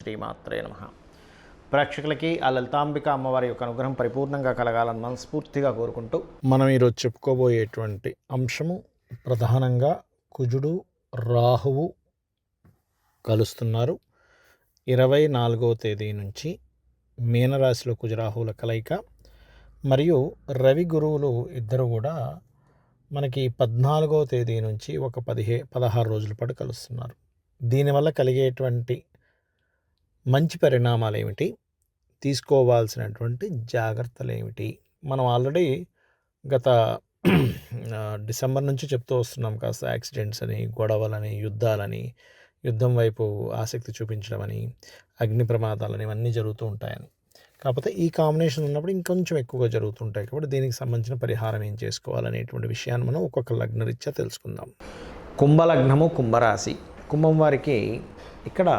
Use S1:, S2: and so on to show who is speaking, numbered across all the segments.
S1: శ్రీమాత్రే నమః. ప్రేక్షకులకి ఆ లలితాంబిక అమ్మవారి యొక్క అనుగ్రహం పరిపూర్ణంగా కలగాలని మనస్ఫూర్తిగా కోరుకుంటూ మనం ఈరోజు చెప్పుకోబోయేటువంటి అంశము ప్రధానంగా కుజుడు రాహువు కలుస్తున్నారు. 24వ తేదీ నుంచి మీనరాశిలో కుజరాహువుల కలయిక మరియు రవి గురువులు ఇద్దరు కూడా మనకి 14వ తేదీ నుంచి ఒక 16 రోజుల పాటు కలుస్తున్నారు. దీనివల్ల కలిగేటువంటి మంచి పరిణామాలు ఏమిటి, తీసుకోవాల్సినటువంటి జాగ్రత్తలు ఏమిటి, మనం ఆల్రెడీ గత డిసెంబర్ నుంచి చెప్తూ వస్తున్నాం. కాస్త యాక్సిడెంట్స్ అని, గొడవలని, యుద్ధాలని, యుద్ధం వైపు ఆసక్తి చూపించడం అని, అగ్ని ప్రమాదాలని ఇవన్నీ జరుగుతూ ఉంటాయని. కాకపోతే ఈ కాంబినేషన్ ఉన్నప్పుడు ఇంకొంచెం ఎక్కువగా జరుగుతుంటాయి. కాబట్టి దీనికి సంబంధించిన పరిహారం ఏం చేసుకోవాలనేటువంటి విషయాన్ని మనం ఒక్కొక్క లగ్నరీత్యా తెలుసుకుందాం. కుంభలగ్నము, కుంభరాశి. కుంభం వారికి ఇక్కడ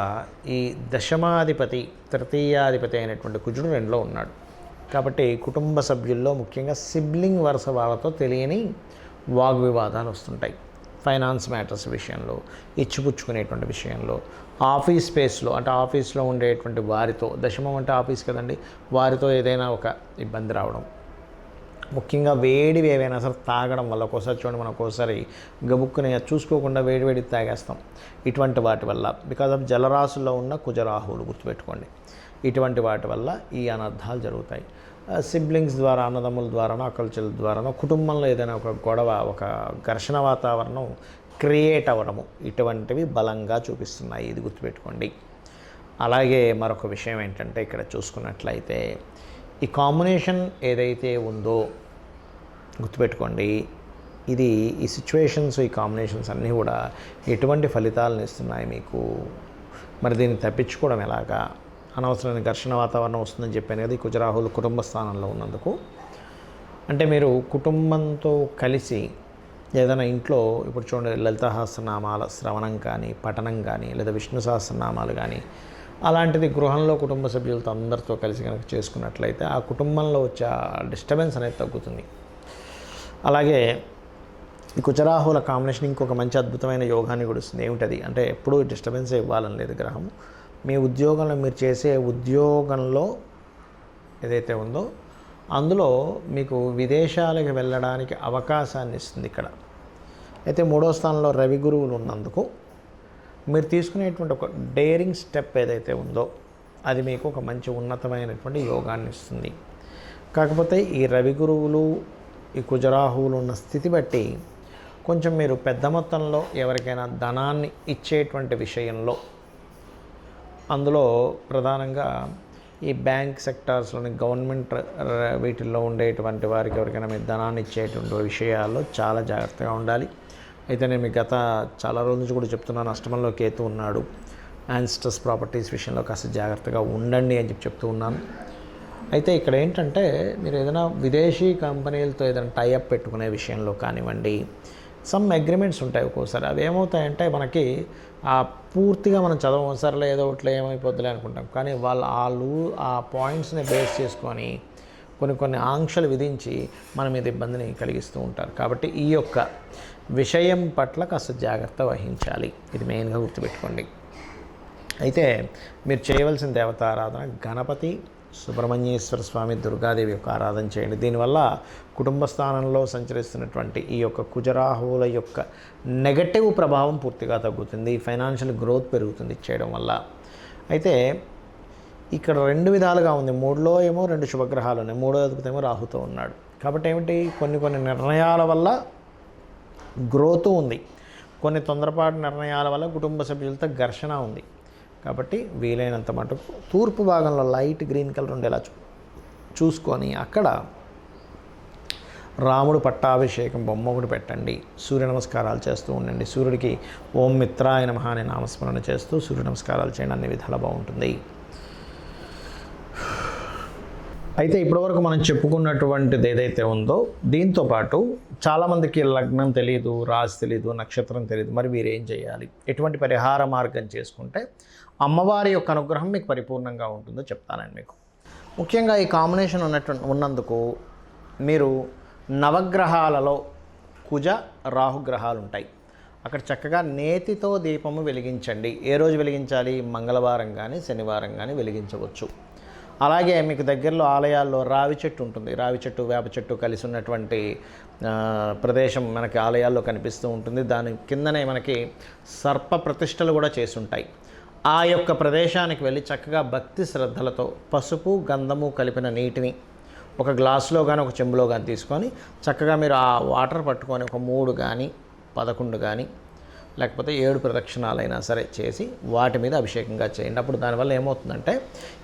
S1: ఈ దశమాధిపతి, తృతీయాధిపతి అయినటువంటి కుజుడు 2లో ఉన్నాడు. కాబట్టి కుటుంబ సభ్యుల్లో ముఖ్యంగా సిబ్లింగ్ వరుస వాళ్ళతో తెలియని వాగ్వివాదాలు వస్తుంటాయి. ఫైనాన్స్ మ్యాటర్స్ విషయంలో, ఇచ్చిపుచ్చుకునేటువంటి విషయంలో, ఆఫీస్ స్పేస్లో అంటే ఆఫీస్లో ఉండేటువంటి వారితో, దశమం అంటే ఆఫీస్ కదండి, వారితో ఏదైనా ఒక ఇబ్బంది రావడం, ముఖ్యంగా వేడివి ఏవైనా సరే తాగడం వల్ల, ఒక్కోసారి చూడండి మనం ఒక్కోసారి గబుక్కుని చూసుకోకుండా వేడివేడి తాగేస్తాం. ఇటువంటి వాటి వల్ల, బికాజ్ ఆఫ్ జలరాశుల్లో ఉన్న కుజరాహువులు గుర్తుపెట్టుకోండి, ఇటువంటి వాటి వల్ల ఈ అనర్థాలు జరుగుతాయి. సిబ్లింగ్స్ ద్వారా, అన్నదమ్ముల ద్వారానో, అక్కలచెల్లుల ద్వారానో కుటుంబంలో ఏదైనా ఒక గొడవ, ఒక ఘర్షణ వాతావరణం క్రియేట్ అవ్వడము, ఇటువంటివి బలంగా చూపిస్తున్నాయి. ఇది గుర్తుపెట్టుకోండి. అలాగే మరొక విషయం ఏంటంటే ఇక్కడ చూసుకున్నట్లయితే ఈ కాంబినేషన్ ఏదైతే ఉందో గుర్తుపెట్టుకోండి, ఇది ఈ సిచ్యువేషన్స్, ఈ కాంబినేషన్స్ అన్నీ కూడా ఎటువంటి ఫలితాలను ఇస్తున్నాయి మీకు. మరి దీన్ని తప్పించుకోవడం ఎలాగా? అనవసరమైన ఘర్షణ వాతావరణం వస్తుందని చెప్పాను కదా, ఈ కుజరాహులు కుటుంబ స్థానంలో ఉన్నందుకు. అంటే మీరు కుటుంబంతో కలిసి ఏదైనా ఇంట్లో, ఇప్పుడు చూడండి లలితా సహస్రనామాల శ్రవణం కానీ, పఠనం కానీ, లేదా విష్ణు సహస్రనామాలు కానీ, అలాంటిది గృహంలో కుటుంబ సభ్యులతో అందరితో కలిసి కనుక చేసుకున్నట్లయితే ఆ కుటుంబంలో వచ్చే డిస్టర్బెన్స్ అనేది తగ్గుతుంది. అలాగే ఈ కుజరాహుల కాంబినేషన్ ఇంకొక మంచి అద్భుతమైన యోగాన్ని కూడా ఇస్తుంది. ఏమిటది అంటే, ఎప్పుడూ డిస్టర్బెన్స్ ఇవ్వాలని లేదు గ్రహం. మీ ఉద్యోగంలో, మీరు చేసే ఉద్యోగంలో ఏదైతే ఉందో అందులో మీకు విదేశాలకు వెళ్ళడానికి అవకాశాన్ని ఇస్తుంది ఇక్కడ. అయితే 3వ స్థానంలో రవి గురువులు ఉన్నందుకు మీరు తీసుకునేటువంటి ఒక డేరింగ్ స్టెప్ ఏదైతే ఉందో అది మీకు ఒక మంచి ఉన్నతమైనటువంటి యోగాన్ని ఇస్తుంది. కాకపోతే ఈ రవి గురువులు, ఈ కుజరాహువులు ఉన్న స్థితి బట్టి కొంచెం మీరు పెద్ద మొత్తంలో ఎవరికైనా ధనాన్ని ఇచ్చేటువంటి విషయంలో, అందులో ప్రధానంగా ఈ బ్యాంక్ సెక్టార్స్లోని, గవర్నమెంట్ వీటిల్లో ఉండేటువంటి వారికి ఎవరికైనా మీరు ధనాన్ని ఇచ్చేటువంటి విషయాల్లో చాలా జాగ్రత్తగా ఉండాలి. అయితే నేను మీకు గత చాలా రోజుల నుంచి కూడా చెప్తున్నాను, అష్టమంలో కేతు ఉన్నాడు, యాన్స్టర్స్ ప్రాపర్టీస్ విషయంలో కాస్త జాగ్రత్తగా ఉండండి అని చెప్తూ ఉన్నాను. అయితే ఇక్కడ ఏంటంటే, మీరు ఏదైనా విదేశీ కంపెనీలతో ఏదైనా టైఅప్ పెట్టుకునే విషయంలో కానివ్వండి, సమ్ అగ్రిమెంట్స్ ఉంటాయి ఒక్కోసారి. అవి ఏమవుతాయంటే, మనకి పూర్తిగా మనం చదవం, సరేలే ఏదో ఒకటి ఏమైపోద్దులే అనుకుంటాం. కానీ వాళ్ళు ఆ పాయింట్స్ని బేస్ చేసుకొని కొన్ని ఆంక్షలు విధించి మన మీద ఇబ్బందిని కలిగిస్తూ ఉంటారు. కాబట్టి ఈ యొక్క విషయం పట్ల కాస్త జాగ్రత్త వహించాలి. ఇది మెయిన్గా గుర్తుపెట్టుకోండి. అయితే మీరు చేయవలసిన దేవతారాధన గణపతి, సుబ్రహ్మణ్యేశ్వర స్వామి, దుర్గాదేవి యొక్క ఆరాధన చేయండి. దీనివల్ల కుటుంబ స్థానంలో సంచరిస్తున్నటువంటి ఈ యొక్క కుజరాహువుల యొక్క నెగటివ్ ప్రభావం పూర్తిగా తగ్గుతుంది. ఫైనాన్షియల్ గ్రోత్ పెరుగుతుంది చేయడం వల్ల. అయితే ఇక్కడ 2 విధాలుగా ఉంది. 3లో ఏమో 2 శుభగ్రహాలు ఉన్నాయి, 3వ అధిపతి ఏమో రాహుతో ఉన్నాడు. కాబట్టి ఏమిటి, కొన్ని నిర్ణయాల వల్ల గ్రోత్ ఉంది, కొన్ని తొందరపాటు నిర్ణయాల వల్ల కుటుంబ సభ్యులతో ఘర్షణ ఉంది. కాబట్టి వీలైనంత మటుకు తూర్పు భాగంలో లైట్ గ్రీన్ కలర్ ఉండేలా చూసుకొని అక్కడ రాముడు పట్టాభిషేకం బొమ్మ ఒకటి పెట్టండి. సూర్య నమస్కారాలు చేస్తూ ఉండండి. సూర్యుడికి ఓం మిత్రాయ నమః అనే నామస్మరణ చేస్తూ సూర్య నమస్కారాలు చేయండి. అన్ని విధాలా బాగుంటుంది. అయితే ఇప్పటివరకు మనం చెప్పుకున్నటువంటిది ఏదైతే ఉందో, దీంతోపాటు చాలామందికి లగ్నం తెలియదు, రాశి తెలియదు, నక్షత్రం తెలియదు. మరి మీరు ఏం చేయాలి, ఎటువంటి పరిహార మార్గం చేసుకుంటే అమ్మవారి యొక్క అనుగ్రహం మీకు పరిపూర్ణంగా ఉంటుందో చెప్తానండి మీకు. ముఖ్యంగా ఈ కాంబినేషన్ ఉన్నందుకు మీరు నవగ్రహాలలో కుజ రాహుగ్రహాలు ఉంటాయి. అక్కడ చక్కగా నేతితో దీపము వెలిగించండి. ఏ రోజు వెలిగించాలి? మంగళవారం కానీ శనివారం కానీ వెలిగించవచ్చు. అలాగే మీకు దగ్గరలో ఆలయాల్లో రావి చెట్టు ఉంటుంది. రావి చెట్టు, వేప చెట్టు కలిసి ఉన్నటువంటి ప్రదేశం మనకి ఆలయాల్లో కనిపిస్తూ ఉంటుంది. దాని కిందనే మనకి సర్ప ప్రతిష్టలు కూడా చేసి ఉంటాయి. ఆ యొక్క ప్రదేశానికి వెళ్ళి చక్కగా భక్తి శ్రద్ధలతో పసుపు గంధము కలిపిన నీటిని ఒక గ్లాసులో కానీ ఒక చెంబులో కానీ తీసుకొని చక్కగా మీరు ఆ వాటర్ పట్టుకొని ఒక 3 కానీ 11 కానీ లేకపోతే 7 ప్రదక్షిణాలైనా సరే చేసి వాటి మీద అభిషేకంగా చేయండి. అప్పుడు దానివల్ల ఏమవుతుందంటే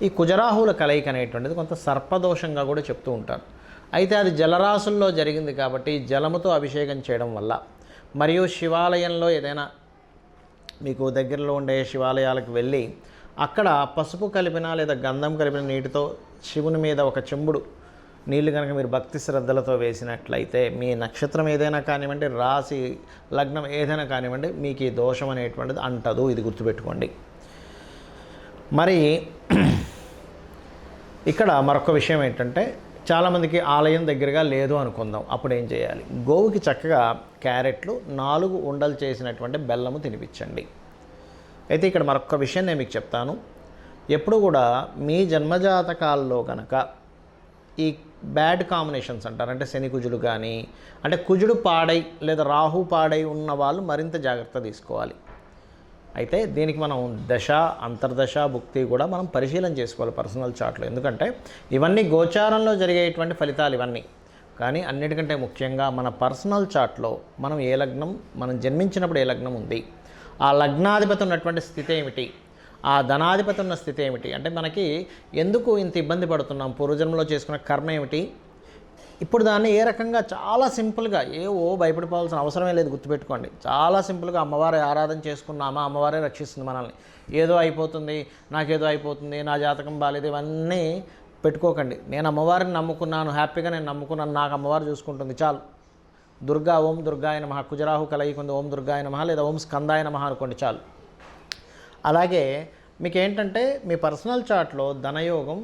S1: ఈ కుజరాహుల కలయిక అనేటువంటిది కొంత సర్పదోషంగా కూడా చెప్తూ ఉంటారు. అయితే అది జలరాశుల్లో జరిగింది కాబట్టి జలముతో అభిషేకం చేయడం వల్ల, మరియు శివాలయంలో ఏదైనా మీకు దగ్గరలో ఉండే శివాలయాలకు వెళ్ళి అక్కడ పసుపు కలిపిన లేదా గంధం కలిపిన నీటితో శివుని మీద ఒక చెంబుడు నీళ్లు కనుక మీరు భక్తి శ్రద్ధలతో వేసినట్లయితే మీ నక్షత్రం ఏదైనా కానివ్వండి, రాశి లగ్నం ఏదైనా కానివ్వండి, మీకు ఈ దోషం అనేటువంటిది అంటదు. ఇది గుర్తుపెట్టుకోండి. మరి ఇక్కడ మరొక విషయం ఏంటంటే, చాలామందికి ఆలయం దగ్గరగా లేదు అనుకుందాం. అప్పుడు ఏం చేయాలి? గోవుకి చక్కగా క్యారెట్లు 4 ఉండలు చేసినటువంటి బెల్లము తినిపించండి. అయితే ఇక్కడ మరొక విషయం నేను మీకు చెప్తాను. ఎప్పుడు కూడా మీ జన్మజాతకాల్లో కనుక ఈ బ్యాడ్ కాంబినేషన్స్ అంటారు, అంటే శని కుజులు కానీ, అంటే కుజుడు పాడై లేదా రాహు పాడై ఉన్న వాళ్ళు మరింత జాగ్రత్త తీసుకోవాలి. అయితే దీనికి మనం దశ, అంతర్దశ, భుక్తి కూడా మనం పరిశీలన చేసుకోవాలి పర్సనల్ చార్ట్లో. ఎందుకంటే ఇవన్నీ గోచారంలో జరిగేటువంటి ఫలితాలు ఇవన్నీ. కానీ అన్నిటికంటే ముఖ్యంగా మన పర్సనల్ చార్ట్లో మనం ఏ లగ్నం, మనం జన్మించినప్పుడు ఏ లగ్నం ఉంది, ఆ లగ్నాధిపతి ఉన్నటువంటి స్థితి ఏమిటి, ఆ ధనాధిపతి ఉన్న స్థితి ఏమిటి, అంటే మనకి ఎందుకు ఇంత ఇబ్బంది పడుతున్నాం, పూర్వజన్మలో చేసుకున్న కర్మ ఏమిటి, ఇప్పుడు దాన్ని ఏ రకంగా చాలా సింపుల్గా భయపడిపోవాల్సిన అవసరమే లేదు. గుర్తుపెట్టుకోండి, చాలా సింపుల్గా అమ్మవారి ఆరాధన చేసుకున్నామా అమ్మవారే రక్షిస్తుంది మనల్ని. ఏదో అయిపోతుంది, నాకేదో అయిపోతుంది, నా జాతకం బాలేదు, ఇవన్నీ పెట్టుకోకండి. నేను అమ్మవారిని నమ్ముకున్నాను, హ్యాపీగా నేను నమ్ముకున్నాను, నాకు అమ్మవారు చూసుకుంటుంది, చాలు. దుర్గా, ఓం దుర్గాయ నమః, కుజరాహు కలయికుంది, ఓం దుర్గాయ నమః లేదా ఓం స్కందాయ నమః అనుకోండి, చాలు. అలాగే మీకు ఏంటంటే మీ పర్సనల్ చార్ట్లో ధనయోగం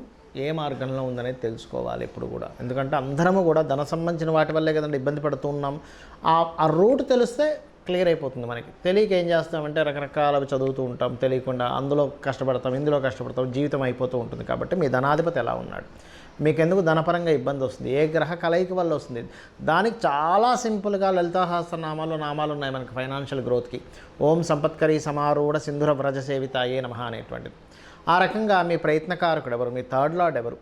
S1: ఏ మార్గంలో ఉందనేది తెలుసుకోవాలి ఎప్పుడు కూడా. ఎందుకంటే అందరము కూడా ధన సంబంధించిన వాటి వల్లే కదండి ఇబ్బంది పడుతూ ఉన్నాం. ఆ రూట్ తెలిస్తే క్లియర్ అయిపోతుంది మనకి. తెలియక ఏం చేస్తామంటే రకరకాలవి చదువుతూ ఉంటాం, తెలియకుండా అందులో కష్టపడతాం, ఇందులో కష్టపడతాం, జీవితం అయిపోతూ ఉంటుంది. కాబట్టి మీ ధనాధిపతి ఎలా ఉన్నాడు, మీకెందుకు ధనపరంగా ఇబ్బంది వస్తుంది, ఏ గ్రహ కలయిక వల్ల వస్తుంది, దానికి చాలా సింపుల్గా లలితా సహస్రనామాలు నామాలు ఉన్నాయి మనకి ఫైనాన్షియల్ గ్రోత్కి. ఓం సంపత్కరీ సమారూఢ సింధుర వ్రజ సేవితాయే నమః అనేటువంటిది. ఆ రకంగా మీ ప్రయత్నకారకుడు ఎవరు, మీ థర్డ్ లార్డ్ ఎవరు,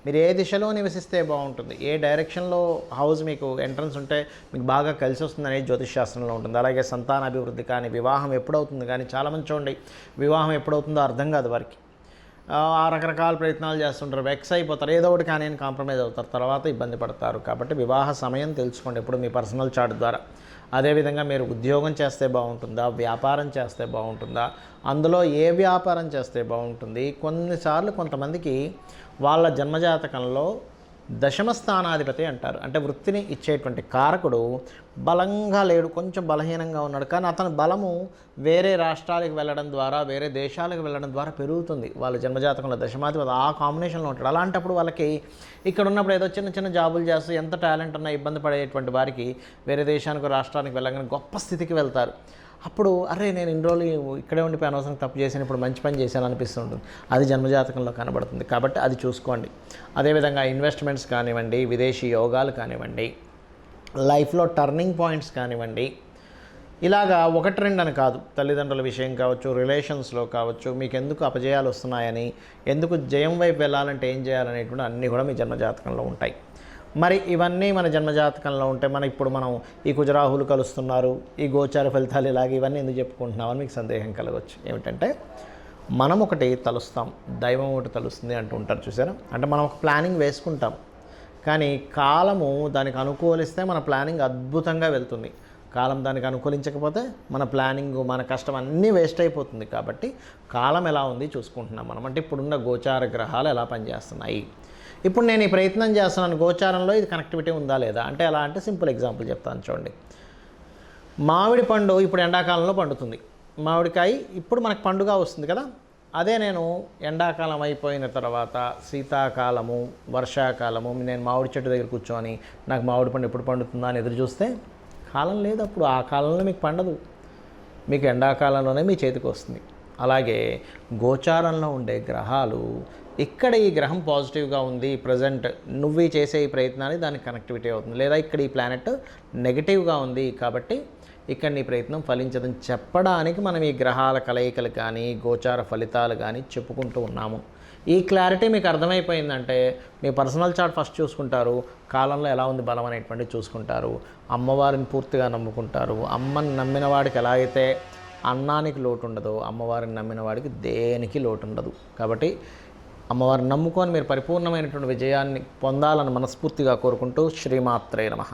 S1: మీరు ఏ దిశలో నివసిస్తే బాగుంటుంది, ఏ డైరెక్షన్లో హౌస్ మీకు ఎంట్రన్స్ ఉంటే మీకు బాగా కలిసి వస్తుంది అనేది జ్యోతిష్ శాస్త్రంలో ఉంటుంది. అలాగే సంతాన అభివృద్ధి కానీ, వివాహం ఎప్పుడవుతుంది కానీ, చాలామంది చూడండి వివాహం ఎప్పుడవుతుందో అర్థం కాదు వారికి. ఆ రకరకాల ప్రయత్నాలు చేస్తుంటారు, వెక్స్ అయిపోతారు, ఏదో ఒకటి కానీ కాంప్రమైజ్ అవుతారు, తర్వాత ఇబ్బంది పడతారు. కాబట్టి వివాహ సమయం తెలుసుకోండి ఎప్పుడు మీ పర్సనల్ చార్ట్ ద్వారా. అదేవిధంగా మీరు ఉద్యోగం చేస్తే బాగుంటుందా, వ్యాపారం చేస్తే బాగుంటుందా, అందులో ఏ వ్యాపారం చేస్తే బాగుంటుంది. కొన్నిసార్లు కొంతమందికి వాళ్ళ జన్మజాతకంలో దశమ స్థానాధిపతి అంటారు, అంటే వృత్తిని ఇచ్చేటువంటి కారకుడు బలంగా లేడు, కొంచెం బలహీనంగా ఉన్నాడు. కానీ అతని బలము వేరే రాష్ట్రాలకు వెళ్ళడం ద్వారా, వేరే దేశాలకు వెళ్ళడం ద్వారా పెరుగుతుంది. వాళ్ళ జన్మజాతకంలో దశమాధిపతి ఆ కాంబినేషన్లో ఉంటాడు. అలాంటప్పుడు వాళ్ళకి ఇక్కడ ఉన్నప్పుడు ఏదో చిన్న చిన్న జాబులు చేస్తూ ఎంత టాలెంట్ ఉన్నా ఇబ్బంది పడేటువంటి వారికి వేరే దేశానికి, రాష్ట్రానికి వెళ్ళగానే గొప్ప స్థితికి వెళ్తారు. అప్పుడు అరే నేను ఇన్ని రోజులు ఇక్కడే ఉండిపోయి అనవసరం తప్పు చేశాను, ఇప్పుడు మంచి పని చేశాను అనిపిస్తుంటుంది. అది జన్మజాతకంలో కనబడుతుంది. కాబట్టి అది చూసుకోండి. అదేవిధంగా ఇన్వెస్ట్మెంట్స్ కానివ్వండి, విదేశీ యోగాలు కానివ్వండి, లైఫ్లో టర్నింగ్ పాయింట్స్ కానివ్వండి, ఇలాగా 1-2 అని కాదు, తల్లిదండ్రుల విషయం కావచ్చు, రిలేషన్స్లో కావచ్చు, మీకు ఎందుకు అపజయాలు వస్తున్నాయని, ఎందుకు జయం వైపు వెళ్ళాలంటే ఏం చేయాలనేటువంటి అన్నీ కూడా మీ జన్మజాతకంలో ఉంటాయి. మరి ఇవన్నీ మన జన్మజాతకంలో ఉంటే ఇప్పుడు మనం ఈ కుజరాహులు కలుస్తున్నారు, ఈ గోచార ఫలితాలు ఇలాగే ఇవన్నీ ఎందుకు చెప్పుకుంటున్నామని మీకు సందేహం కలగవచ్చు. ఏమిటంటే మనం ఒకటి తలుస్తాం, దైవం ఒకటి తలుస్తుంది అంటూ ఉంటారు చూసారా. అంటే మనం ఒక ప్లానింగ్ వేసుకుంటాం, కానీ కాలము దానికి అనుకూలిస్తే మన ప్లానింగ్ అద్భుతంగా వెళ్తుంది. కాలం దానికి అనుకూలించకపోతే మన ప్లానింగ్, మన కష్టం అన్నీ వేస్ట్ అయిపోతుంది. కాబట్టి కాలం ఎలా ఉంది చూసుకుంటున్నాం మనం. అంటే ఇప్పుడున్న గోచార గ్రహాలు ఎలా పనిచేస్తున్నాయి, ఇప్పుడు నేను ఈ ప్రయత్నం చేస్తున్నాను, గోచారంలో ఇది కనెక్టివిటీ ఉందా లేదా అంటే ఎలా అంటే సింపుల్ ఎగ్జాంపుల్ చెప్తాను చూడండి. మామిడి పండు ఇప్పుడు ఎండాకాలంలో పండుతుంది, మామిడికాయ ఇప్పుడు మనకు పండుగ వస్తుంది కదా. అదే నేను ఎండాకాలం అయిపోయిన తర్వాత శీతాకాలము, వర్షాకాలము నేను మామిడి చెట్టు దగ్గర కూర్చొని నాకు మామిడి పండు ఎప్పుడు పండుతుందా అని ఎదురు చూస్తే కాలం లేదు, అప్పుడు ఆ కాలంలో మీకు పండదు, మీకు ఎండాకాలంలోనే మీ చేతికి వస్తుంది. అలాగే గోచారంలో ఉండే గ్రహాలు, ఇక్కడ ఈ గ్రహం పాజిటివ్గా ఉంది ప్రజెంట్, నువ్వు చేసే ఈ ప్రయత్నానికి దానికి కనెక్టివిటీ అవుతుంది, లేదా ఇక్కడ ఈ ప్లానెట్ నెగిటివ్గా ఉంది కాబట్టి ఇక్కడ నీ ప్రయత్నం ఫలించదని చెప్పడానికి మనం ఈ గ్రహాల కలయికలు కానీ గోచార ఫలితాలు కానీ చెప్పుకుంటూ ఉన్నాము. ఈ క్లారిటీ మీకు అర్థమైపోయిందంటే మీ పర్సనల్ చార్ట్ ఫస్ట్ చూసుకుంటారు, కాలంలో ఎలా ఉంది బలం అనేటువంటిది చూసుకుంటారు, అమ్మవారిని పూర్తిగా నమ్ముకుంటారు. అమ్మని నమ్మిన వాడికి ఎలా అయితే అన్నానికి లోటు ఉండదో, అమ్మవారిని నమ్మిన వాడికి దేనికి లోటు ఉండదు. కాబట్టి అమ్మవారిని నమ్ముకొని మీరు పరిపూర్ణమైనటువంటి విజయాన్ని పొందాలని మనస్ఫూర్తిగా కోరుకుంటూ శ్రీమాత్రే నమః.